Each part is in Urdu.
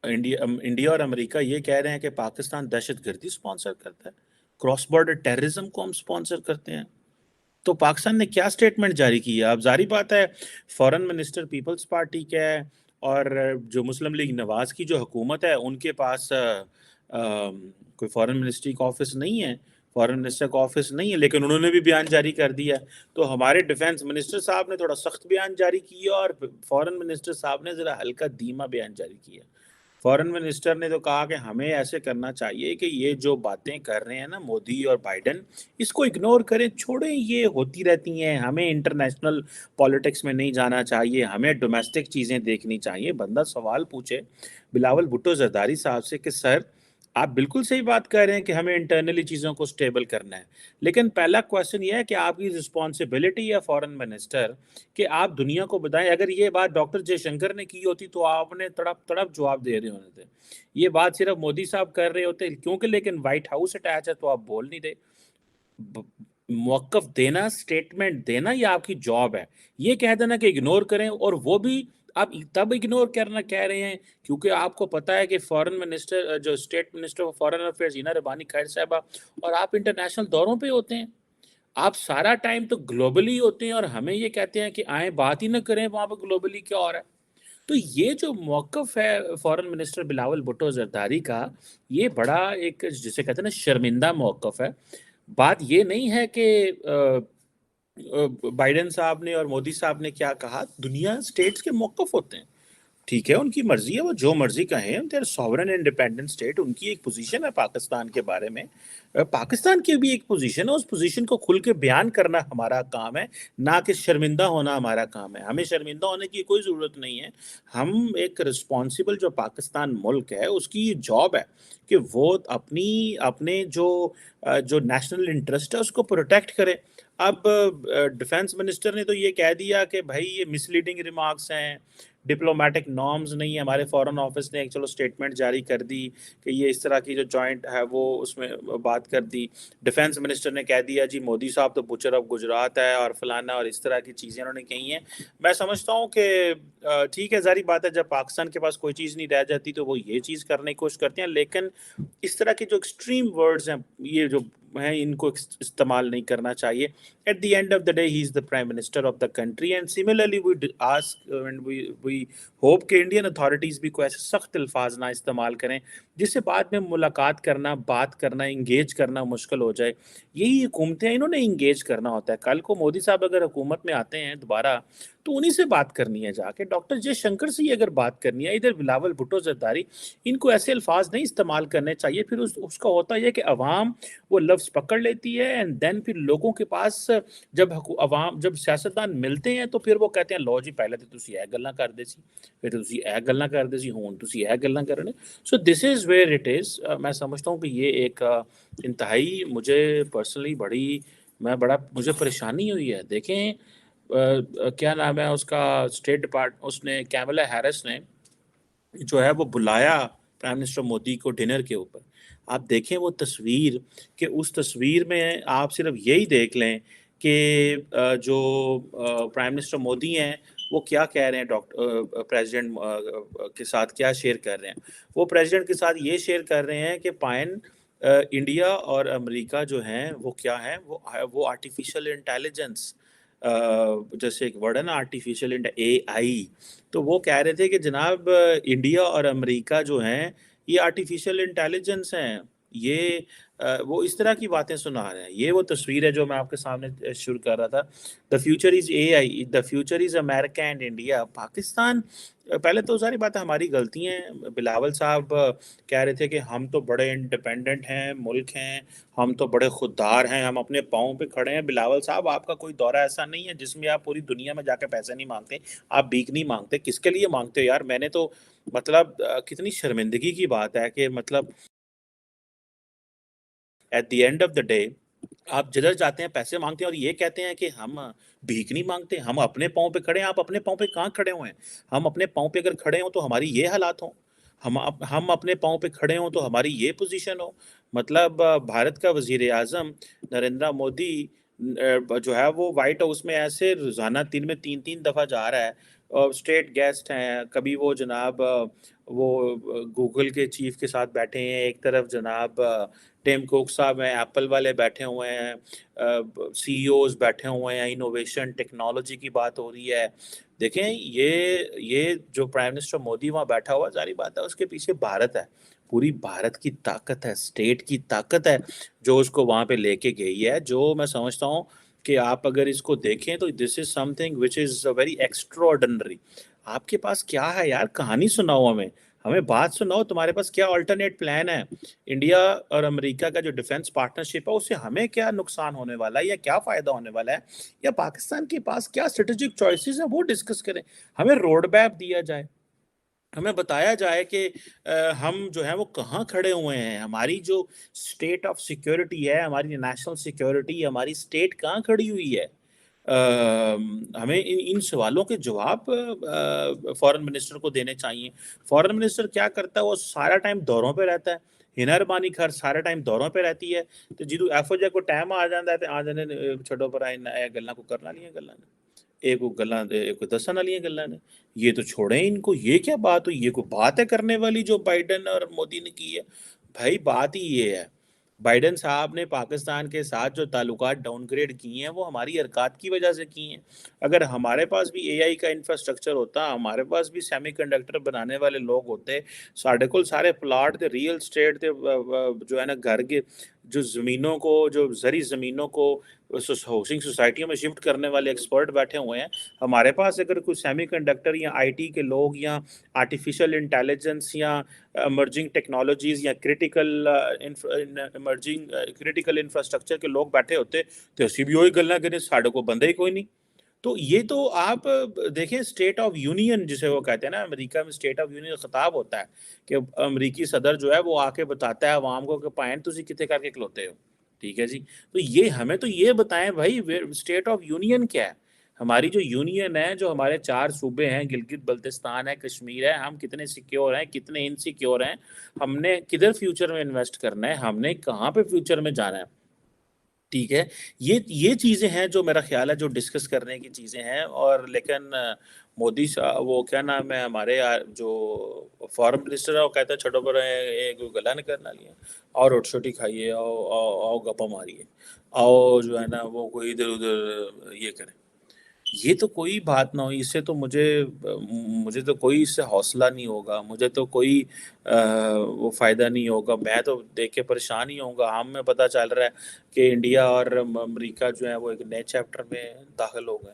انڈیا اور امریکہ یہ کہہ رہے ہیں کہ پاکستان دہشت گردی سپانسر کرتا ہے، کراس بارڈر ٹیررزم کو ہم سپانسر کرتے ہیں. تو پاکستان نے کیا سٹیٹمنٹ جاری کی ہے؟ اب ظاہری بات ہے فورن منسٹر پیپلز پارٹی کا ہے، اور جو مسلم لیگ نواز کی جو حکومت ہے ان کے پاس کوئی فورن منسٹری کا آفس نہیں ہے، فورن منسٹر کا آفس نہیں ہے، لیکن انہوں نے بھی بیان جاری کر دیا. تو ہمارے ڈیفنس منسٹر صاحب نے تھوڑا سخت بیان جاری کیا، اور فورن منسٹر صاحب نے ذرا ہلکا دھیما بیان جاری کیا. فورن منسٹر نے تو کہا کہ ہمیں ایسے کرنا چاہیے کہ یہ جو باتیں کر رہے ہیں نا مودی اور بائیڈن، اس کو اگنور کریں، چھوڑیں، یہ ہوتی رہتی ہیں، ہمیں انٹرنیشنل پالیٹکس میں نہیں جانا چاہیے، ہمیں ڈومیسٹک چیزیں دیکھنی چاہیے. بندہ سوال پوچھے بلاول بھٹو زرداری صاحب سے کہ سر آپ بالکل صحیح بات کہہ رہے ہیں کہ ہمیں انٹرنلی چیزوں کو سٹیبل کرنا ہے، لیکن پہلا کویشچن یہ ہے کہ آپ کی رسپانسبلٹی ہے فورن منسٹر کہ آپ دنیا کو بتائیں. اگر یہ بات ڈاکٹر جے شنکر نے کی ہوتی تو آپ نے تڑپ تڑپ جواب دے رہے ہونے تھے. یہ بات صرف مودی صاحب کر رہے ہوتے کیونکہ لیکن وائٹ ہاؤس اٹیچ ہے تو آپ بول نہیں دے. موقف دینا، سٹیٹمنٹ دینا، یہ آپ کی جاب ہے. یہ کہہ دینا کہ اگنور کریں، اور وہ بھی آپ تب اگنور کرنا کہہ رہے ہیں کیونکہ آپ کو پتا ہے کہ فورن منسٹر جو state minister of foreign affairs Hina Rabbani خیر صاحبہ، اور آپ انٹرنیشنل دوروں پہ ہوتے ہیں، آپ سارا ٹائم تو گلوبلی ہوتے ہیں، اور ہمیں یہ کہتے ہیں کہ آئیں بات ہی نہ کریں وہاں پہ گلوبلی کیا ہو رہا ہے. تو یہ جو موقف ہے فورن منسٹر بلاول بھٹو زرداری کا، یہ بڑا ایک جسے کہتے ہیں نا شرمندہ موقف ہے. بات یہ نہیں ہے کہ بائیڈن صاحب نے اور مودی صاحب نے کیا کہا، دنیا سٹیٹس کے موقف ہوتے ہیں، ٹھیک ہے، ان کی مرضی ہے، وہ جو مرضی کہیں، دیر ساورن انڈیپینڈنٹ اسٹیٹ، ان کی ایک پوزیشن ہے پاکستان کے بارے میں. پاکستان کی بھی ایک پوزیشن ہے، اس پوزیشن کو کھل کے بیان کرنا ہمارا کام ہے، نہ کہ شرمندہ ہونا ہمارا کام ہے. ہمیں شرمندہ ہونے کی کوئی ضرورت نہیں ہے. ہم ایک رسپانسیبل جو پاکستان ملک ہے اس کی جاب ہے کہ وہ اپنے جو نیشنل انٹرسٹ ہے اس کو پروٹیکٹ کرے. اب ڈیفنس منسٹر نے تو یہ کہہ دیا کہ بھائی یہ مس لیڈنگ ریمارکس ہیں، ڈپلومیٹک نارمز نہیں ہے. ہمارے فورن آفس نے ایک چلو سٹیٹمنٹ جاری کر دی کہ یہ اس طرح کی جو جوائنٹ ہے وہ اس میں بات کر دی. ڈیفنس منسٹر نے کہہ دیا جی مودی صاحب تو بچر آف گجرات ہے اور فلانا اور اس طرح کی چیزیں انہوں نے کہی ہیں. میں سمجھتا ہوں کہ ٹھیک ہے، ظاہری بات ہے جب پاکستان کے پاس کوئی چیز نہیں رہ جاتی تو وہ یہ چیز کرنے کی کوشش کرتے ہیں، لیکن اس طرح کے جو ایکسٹریم ورڈز ہیں یہ جو ہیں ان کو استعمال نہیں کرنا چاہیے. At the end of the day, he is the prime minister of the country, and similarly we ask and we hope کہ انڈین اتھارٹیز بھی کوئی ایسے سخت الفاظ نہ استعمال کریں جس سے بعد میں ملاقات کرنا، بات کرنا، انگیج کرنا مشکل ہو جائے. یہی حکومتیں انہوں نے انگیج کرنا ہوتا ہے. کل کو مودی صاحب اگر حکومت میں آتے ہیں دوبارہ تو انہی سے بات کرنی ہے، جا کے ڈاکٹر جے شنکر سے ہی اگر بات کرنی ہے، ادھر بلاول بھٹو زرداری، ان کو ایسے الفاظ نہیں استعمال کرنے چاہیے. پھر اس کا ہوتا یہ کہ عوام وہ لفظ پکڑ لیتی ہے، اینڈ دین پھر لوگوں کے پاس جب سیاستدان ملتے ہیں تو پھر وہ کہتے ہیں لو جی پہلے تو تسی یہ گلاں کردے سی، پھر تسی یہ گلاں کردے سی، ہون تسی یہ گلاں کرنے. سو دس از ویئر اٹ از. میں سمجھتا ہوں کہ یہ ایک انتہائی مجھے پرسنلی مجھے پریشانی ہوئی ہے. دیکھیں کیا نام ہے اس کا، اسٹیٹ اس نے کیملا ہیرس نے جو ہے وہ بلایا پرائم منسٹر مودی کو ڈنر کے اوپر. آپ دیکھیں وہ تصویر، کہ اس تصویر میں آپ صرف یہی دیکھ لیں کہ جو پرائم منسٹر مودی ہیں وہ کیا کہہ رہے ہیں ڈاکٹر پریزیڈنٹ کے ساتھ کیا شیئر کر رہے ہیں. وہ پریزیڈنٹ کے ساتھ یہ شیئر کر رہے ہیں کہ پائن انڈیا اور امریکہ جو ہیں وہ کیا ہیں، وہ آرٹیفیشل انٹیلیجنس، جیسے ایک ورڈ ہے نا آرٹیفیشل اے آئی، تو وہ کہہ رہے تھے کہ جناب انڈیا اور امریکہ جو ہیں یہ آرٹیفیشل انٹیلیجنس ہیں. یہ وہ اس طرح کی باتیں سنا رہے ہیں. یہ وہ تصویر ہے جو میں آپ کے سامنے شروع کر رہا تھا. The future is a I, the future is America and India. Pakistan پہلے تو ساری باتیں ہماری غلطی ہیں. بلاول صاحب کہہ رہے تھے کہ ہم تو بڑے انڈیپینڈنٹ ہیں، ملک ہیں، ہم تو بڑے خوددار ہیں، ہم اپنے پاؤں پہ کھڑے ہیں. بلاول صاحب آپ کا کوئی دورہ ایسا نہیں ہے جس میں آپ پوری دنیا میں جا کے پیسے نہیں مانگتے، آپ بھیک نہیں مانگتے. کس کے لیے مانگتے ہو یار؟ میں نے تو مطلب کتنی شرمندگی کی بات ہے کہ مطلب at the end of the day آپ جدھر جاتے ہیں پیسے مانگتے ہیں اور یہ کہتے ہیں کہ ہم بھیک نہیں مانگتے، ہم اپنے پاؤں پہ کھڑے ہیں. آپ اپنے پاؤں پہ کہاں کھڑے ہوئے ہیں؟ ہم اپنے پاؤں پہ اگر کھڑے ہوں تو ہماری یہ حالات ہوں، ہم اپنے پاؤں پہ کھڑے ہوں تو ہماری یہ پوزیشن ہو. مطلب بھارت کا وزیر اعظم نریندر مودی جو ہے وہ وائٹ ہاؤس میں ایسے روزانہ دن میں 3 دفعہ جا رہا ہے. اسٹیٹ گیسٹ ہیں، کبھی وہ جناب وہ گوگل کے چیف کے ساتھ بیٹھے ہیں، ایک طرف جناب ٹیم کوک صاحب ہیں ایپل والے بیٹھے ہوئے ہیں، سی ای اوز بیٹھے ہوئے ہیں، انوویشن ٹیکنالوجی کی بات ہو رہی ہے. دیکھیں یہ جو پرائم منسٹر مودی وہاں بیٹھا ہوا، ظاہری بات ہے اس کے پیچھے بھارت ہے، پوری بھارت کی طاقت ہے، اسٹیٹ کی طاقت ہے جو اس کو وہاں پہ لے کے گئی ہے. جو میں سمجھتا ہوں کہ آپ اگر اس کو دیکھیں تو this is something which is very extraordinary. آپ کے پاس کیا ہے یار؟ کہانی سناؤ ہمیں بات سناؤ، تمہارے پاس کیا آلٹرنیٹ پلان ہے؟ انڈیا اور امریکہ کا جو ڈیفنس پارٹنرشپ ہے اس سے ہمیں کیا نقصان ہونے والا ہے یا کیا فائدہ ہونے والا ہے، یا پاکستان کے پاس کیا اسٹریٹجک چوائسیز ہیں وہ ڈسکس کریں. ہمیں روڈ میپ دیا جائے، ہمیں بتایا جائے کہ ہم جو ہے وہ کہاں کھڑے ہوئے ہیں، ہماری جو اسٹیٹ آف سیکیورٹی ہے، ہماری نیشنل سیکیورٹی، ہماری اسٹیٹ کہاں کھڑی ہوئی ہے. ہمیں ان سوالوں کے جواب فورن منسٹر کو دینے چاہیے. فورن منسٹر کیا کرتا ہے؟ وہ سارا ٹائم دوروں پہ رہتا ہے، ہنر بانی خر سارا ٹائم دوروں پہ رہتی ہے. تو جدو ایف او جے کو ٹائم آ جاتا ہے تو آ جانے چھڈو پر آئے گلاں کو کرنا لیاں گلاں نے، ایک گلاں ایک دسن والیاں گلاں نے، یہ تو چھوڑیں ان کو. یہ کیا بات ہوئی؟ یہ کوئی بات ہے کرنے والی جو بائیڈن اور مودی نے کی ہے؟ بھائی بات ہی یہ ہے، بائیڈن صاحب نے پاکستان کے ساتھ جو تعلقات ڈاؤن گریڈ کیے ہیں وہ ہماری حرکات کی وجہ سے کی ہیں. اگر ہمارے پاس بھی اے آئی کا انفراسٹرکچر ہوتا، ہمارے پاس بھی سیمی کنڈکٹر بنانے والے لوگ ہوتے، ساڈے کول سارے پلاٹ تے ریئل اسٹیٹ تے جو ہے نا گھر کے جو زمینوں کو، جو زرعی زمینوں کو ہاؤسنگ سوسائٹیوں میں شفٹ کرنے والے ایکسپرٹ بیٹھے ہوئے ہیں. ہمارے پاس اگر کوئی سیمی کنڈکٹر یا آئی ٹی کے لوگ یا آرٹیفیشل انٹیلیجنس یا ایمرجنگ ٹیکنالوجیز یا ایمرجنگ کریٹیکل انفراسٹرکچر کے لوگ بیٹھے ہوتے تو اسی بھی وہی گلاں کریں، ساڈے کو بندے ہی کوئی نہیں. تو یہ تو آپ دیکھیں اسٹیٹ آف یونین جسے وہ کہتے ہیں نا، امریکہ میں اسٹیٹ آف یونین خطاب ہوتا ہے کہ امریکی صدر جو ہے وہ آ کے بتاتا ہے عوام کو کہ پائن تسی کتے کر کے کھلوتے ہو. ٹھیک ہے جی، تو یہ ہمیں تو یہ بتائیں بھائی اسٹیٹ آف یونین کیا ہے. ہماری جو یونین ہے، جو ہمارے 4 صوبے ہیں، گلگت بلتستان ہے، کشمیر ہے، ہم کتنے سیکیور ہیں، کتنے انسیکیور ہیں، ہم نے کدھر فیوچر میں انویسٹ کرنا ہے، ہم نے کہاں پہ فیوچر میں جانا ہے. ٹھیک ہے، یہ چیزیں ہیں جو میرا خیال ہے جو ڈسکس کرنے کی چیزیں ہیں. اور لیکن مودی صاحب وہ کیا نام ہے ہمارے جو فارن منسٹر ہے وہ کہتا ہے چھٹو پر ایک گلا نہیں کرنا لیا، اور روٹی شوٹی کھائیے، آؤ گپا ماریے، آؤ جو ہے نا وہ کوئی ادھر ادھر یہ کریں. یہ تو کوئی بات نہ ہوئی، اس سے تو مجھے تو کوئی اس سے حوصلہ نہیں ہوگا، مجھے تو کوئی وہ فائدہ نہیں ہوگا. میں تو دیکھ کے پریشان ہی ہوں گا. ہمیں پتہ چل رہا ہے کہ انڈیا اور امریکہ جو ہے وہ ایک نئے چیپٹر میں داخل ہو گئے.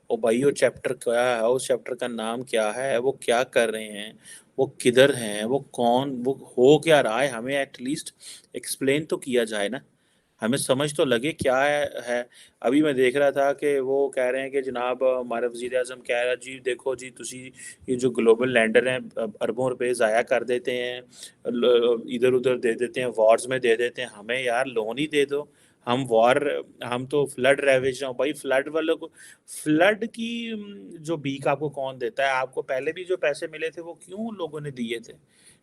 وہ بھائی وہ چیپٹر کیا ہے؟ اس چیپٹر کا نام کیا ہے؟ وہ کیا کر رہے ہیں؟ وہ کدھر ہیں؟ وہ کون؟ وہ ہو کیا رہا ہے؟ ہمیں ایٹ لیسٹ ایکسپلین تو کیا جائے نا، ہمیں سمجھ تو لگے کیا ہے. ابھی میں دیکھ رہا تھا کہ وہ کہہ رہے ہیں کہ جناب ہمارے وزیر اعظم کہہ رہا جی دیکھو جی تسی یہ جو گلوبل لینڈر ہیں اربوں روپے ضائع کر دیتے ہیں، ادھر ادھر دے دیتے ہیں، وارز میں دے دیتے ہیں. ہمیں یار لون ہی دے دو، ہم تو فلڈ ریویج ہیں بھائی. فلڈ والوں کو، فلڈ کی جو بیک آپ کو کون دیتا ہے؟ آپ کو پہلے بھی جو پیسے ملے تھے وہ کیوں لوگوں نے دیے تھے؟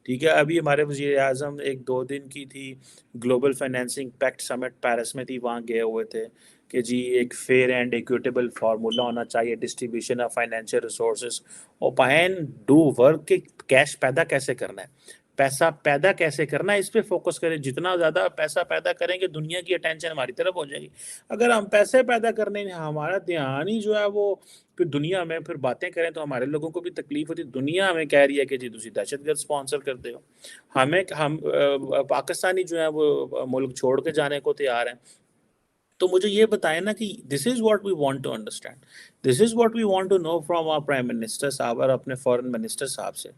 ٹھیک ہے، ابھی ہمارے وزیر اعظم 1-2 دن کی تھی گلوبل فائنینسنگ پیکٹ سمٹ پیرس میں تھی، وہاں گئے ہوئے تھے کہ جی ایک فیئر اینڈ ایکویٹیبل فارمولا ہونا چاہیے ڈسٹریبیوشن آف فائنینشیل ریسورسز. اور پائن ڈو ورک کہ کیش پیدا کیسے کرنا ہے، پیسہ پیدا کیسے کرنا ہے، اس پہ فوکس کریں. جتنا زیادہ پیسہ پیدا کریں گے دنیا کی اٹینشن ہماری طرف ہو جائے گی. اگر ہم پیسے پیدا کرنے میں ہمارا دھیان ہی جو ہے وہ پھر دنیا میں پھر باتیں کریں تو ہمارے لوگوں کو بھی تکلیف ہوتی ہے. دنیا ہمیں کہہ رہی ہے کہ جی تسی دہشت گرد سپانسر کرتے ہو، ہم پاکستانی جو ہے وہ ملک چھوڑ کے جانے کو تیار ہیں. تو مجھے یہ بتائیں نا کہ this is what we want to understand, this is what we want to know from our prime minister صاحب اور اپنے فورن منسٹر صاحب سے.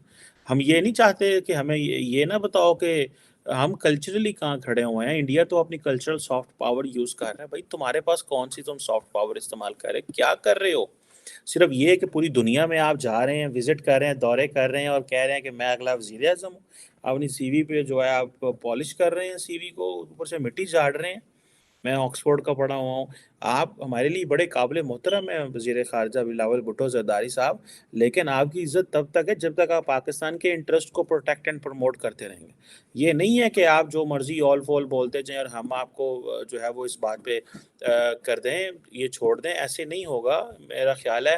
ہم یہ نہیں چاہتے کہ ہمیں یہ نہ بتاؤ کہ ہم کلچرلی کہاں کھڑے ہوئے ہیں. انڈیا تو اپنی کلچرل سافٹ پاور یوز کر رہا ہے. بھائی تمہارے پاس کون سی تم سافٹ پاور استعمال کر رہے، کیا کر رہے ہو؟ صرف یہ کہ پوری دنیا میں آپ جا رہے ہیں، وزٹ کر رہے ہیں، دورے کر رہے ہیں اور کہہ رہے ہیں کہ میں اگلا وزیر اعظم ہوں. اپنی سی وی پہ جو ہے آپ پالش کر رہے ہیں، سی وی کو اوپر سے مٹی جھاڑ رہے ہیں. میں آکسفورڈ کا پڑھا ہوا ہوں. آپ ہمارے لیے بڑے قابل محترم ہیں وزیر خارجہ بلاول بھٹو زرداری صاحب، لیکن آپ کی عزت تب تک ہے جب تک آپ پاکستان کے انٹرسٹ کو پروٹیکٹ اینڈ پروموٹ کرتے رہیں گے. یہ نہیں ہے کہ آپ جو مرضی آل فول بولتے جائیں اور ہم آپ کو جو ہے وہ اس بات پہ کر دیں، یہ چھوڑ دیں. ایسے نہیں ہوگا میرا خیال ہے.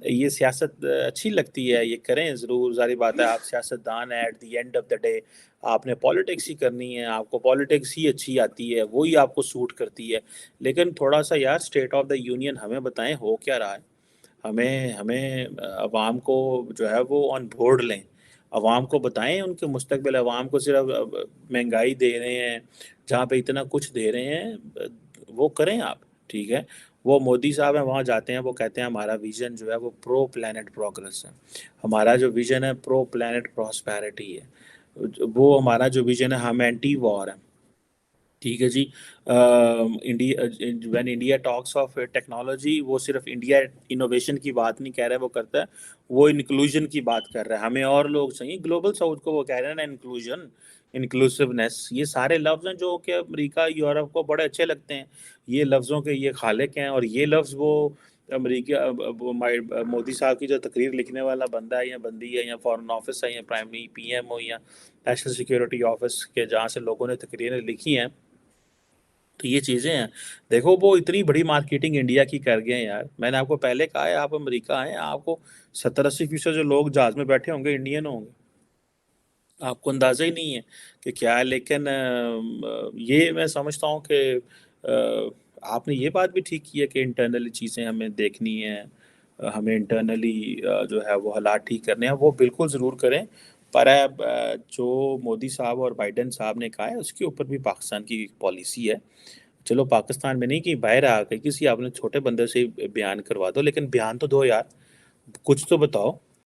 یہ سیاست اچھی لگتی ہے، یہ کریں ضرور، ظاہر بات ہے آپ سیاستدان ہیں، at the end of the day آپ نے پالیٹکس ہی کرنی ہے، آپ کو پالیٹکس ہی اچھی آتی ہے، وہی آپ کو سوٹ کرتی ہے، لیکن تھوڑا سا یار اسٹیٹ آف دا یونین ہمیں بتائیں ہو کیا رہا ہے، ہمیں عوام کو جو ہے وہ آن بورڈ لیں، عوام کو بتائیں ان کے مستقبل، عوام کو صرف مہنگائی دے رہے ہیں، جہاں پہ اتنا کچھ دے رہے ہیں وہ کریں آپ، ٹھیک ہے۔ وہ مودی صاحب ہیں وہاں جاتے ہیں، وہ کہتے ہیں ہمارا ویژن جو ہے وہ پرو پلانٹ پروگرس ہے، ہمارا جو ویژن ہے پرو پلانٹ پراسپیرٹی ہے، وہ ہمارا جو ویژن ہے ہم اینٹی وار ہے، ٹھیک ہے جی۔ India when India talks of technology, وہ صرف انڈیا انوویشن کی بات نہیں کہہ رہا ہے، وہ کرتا ہے وہ انکلوژن کی بات کر رہا ہے، ہمیں اور لوگ چاہیے، گلوبل ساؤتھ کو وہ کہہ رہے ہیں نا انکلوژن، انکلوسیونیس، یہ سارے لفظ ہیں جو کہ امریکہ یورپ کو بڑے اچھے لگتے ہیں، یہ لفظوں کے یہ خالق ہیں، اور یہ لفظ وہ امریکہ مودی صاحب کی جو تقریر لکھنے والا بندہ ہے یا بندی ہے یا فارن آفس ہے یا پرائمری پی ایم ہو یا نیشنل سیکیورٹی آفس کے جہاں سے لوگوں نے تقریریں لکھی ہیں، تو یہ چیزیں ہیں۔ دیکھو وہ اتنی بڑی مارکیٹنگ انڈیا کی کر گئے ہیں یار، میں نے آپ کو پہلے کہا ہے آپ امریکہ آئیں، آپ کو 70-80% جو لوگ جہاز میں بیٹھے ہوں گے انڈین ہوں گے، آپ کو اندازہ ہی نہیں ہے کہ کیا ہے، لیکن یہ میں سمجھتا ہوں کہ آپ نے یہ بات بھی ٹھیک کی ہے کہ انٹرنلی چیزیں ہمیں دیکھنی ہیں، ہمیں انٹرنلی جو ہے وہ حالات ٹھیک کرنے ہیں، وہ بالکل ضرور کریں، پر جو مودی صاحب اور بائیڈن صاحب نے کہا ہے اس کے اوپر بھی پاکستان کی ایک پالیسی ہے، چلو پاکستان میں نہیں کہ باہر آ کے کسی آپ نے چھوٹے بندے سے بیان کروا دو، لیکن بیان تو دو یار، کچھ تو بتاؤ۔